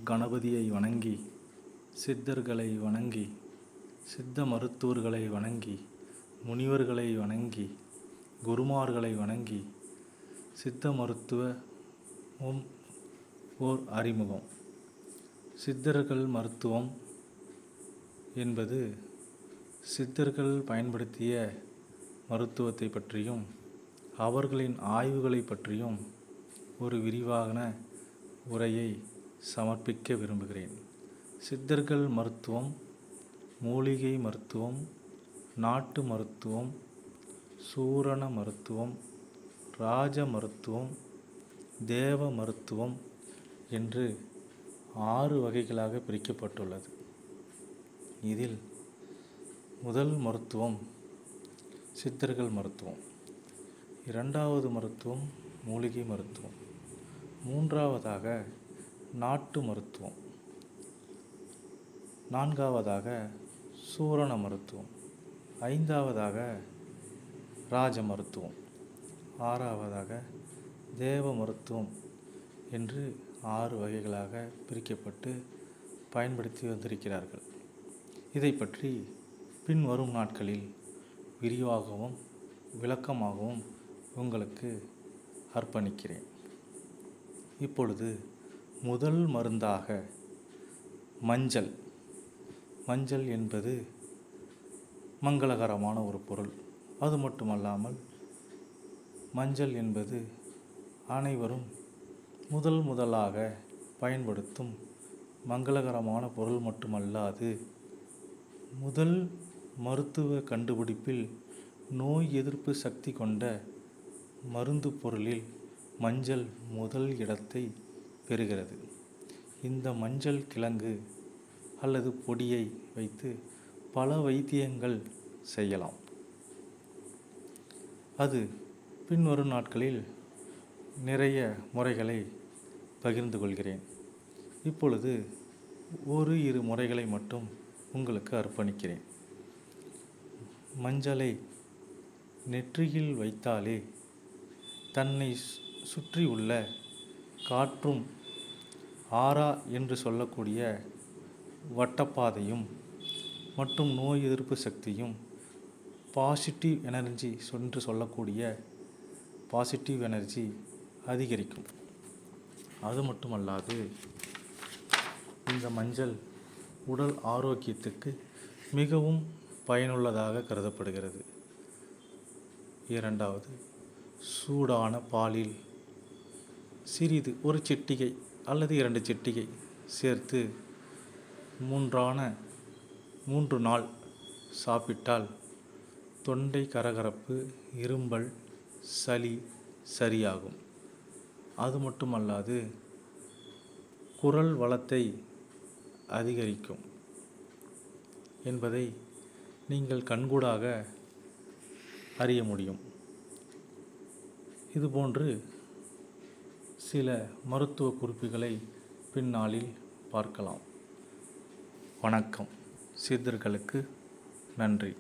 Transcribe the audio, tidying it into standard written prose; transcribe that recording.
கணபதியை வணங்கி, சித்தர்களை வணங்கி, சித்த மருத்துவர்களை வணங்கி, முனிவர்களை வணங்கி, குருமார்களை வணங்கி, சித்த மருத்துவம் ஓர் அறிமுகம். சித்தர்கள் மருத்துவம் என்பது சித்தர்கள் பயன்படுத்திய மருத்துவத்தை பற்றியும் அவர்களின் ஆய்வுகளை பற்றியும் ஒரு விரிவான உரையை சமர்ப்பிக்க விரும்புகிறேன். சித்தர்கள் மருத்துவம், மூலிகை மருத்துவம், நாட்டு மருத்துவம், சூரண மருத்துவம், ராஜ மருத்துவம், தேவ மருத்துவம் என்று 6 வகைகளாக பிரிக்கப்பட்டுள்ளது. இதில் முதல் மருத்துவம் சித்தர்கள் மருத்துவம், 2வது மருத்துவம் மூலிகை மருத்துவம், 3வதாக நாட்டு மருத்துவம், 4வதாக சூரண மருத்துவம், 5வதாக ராஜ மருத்துவம், 6வதாக தேவ மருத்துவம் என்று 6 வகைகளாக பிரிக்கப்பட்டு பயன்படுத்தி வந்திருக்கிறார்கள். இதை பற்றி பின்வரும் நாட்களில் விரிவாகவும் விளக்கமாகவும் உங்களுக்கு அர்ப்பணிக்கிறேன். இப்பொழுது முதல் மருந்தாக மஞ்சள். மஞ்சள் என்பது மங்களகரமான ஒரு பொருள். அது மட்டுமல்லாமல் மஞ்சள் என்பது அனைவரும் முதலாக பயன்படுத்தும் மங்களகரமான பொருள் மட்டுமல்லாது, முதல் மருத்துவ கண்டுபிடிப்பில் நோய் எதிர்ப்பு சக்தி கொண்ட மருந்து பொருளில் மஞ்சள் முதல் இடத்தை பெறுகிறது. இந்த மஞ்சள் கிழங்கு அல்லது பொடியை வைத்து பல வைத்தியங்கள் செய்யலாம். அது பின்வரும் நாட்களில் நிறைய முறைகளை பகிர்ந்து கொள்கிறேன். இப்பொழுது 1-2 முறைகளை மட்டும் உங்களுக்கு அர்ப்பணிக்கிறேன். மஞ்சளை நெற்றியில் வைத்தாலே தன்னை சுற்றி உள்ள காற்றும் ஆரா என்று சொல்லக்கூடிய வட்டப்பாதையும் மற்றும் நோய் எதிர்ப்பு சக்தியும் பாசிட்டிவ் எனர்ஜி என்று சொல்லக்கூடிய பாசிட்டிவ் எனர்ஜி அதிகரிக்கும். அது மட்டுமல்லாது இந்த மஞ்சள் உடல் ஆரோக்கியத்துக்கு மிகவும் பயனுள்ளதாக கருதப்படுகிறது. 2வது, சூடான பாலில் சிறிது ஒரு சிட்டிகை அல்லது 2 சிட்டிகை சேர்த்து 3 நாள் சாப்பிட்டால் தொண்டை கரகரப்பு, இரும்பல், சளி சரியாகும். அது மட்டுமல்லாது குரல் வளத்தை அதிகரிக்கும் என்பதை நீங்கள் கண்கூடாக அறிய முடியும். இதுபோன்று சில மருத்துவ குறிப்புகளை பின்னாளில் பார்க்கலாம். வணக்கம். சித்தர்களுக்கு நன்றி.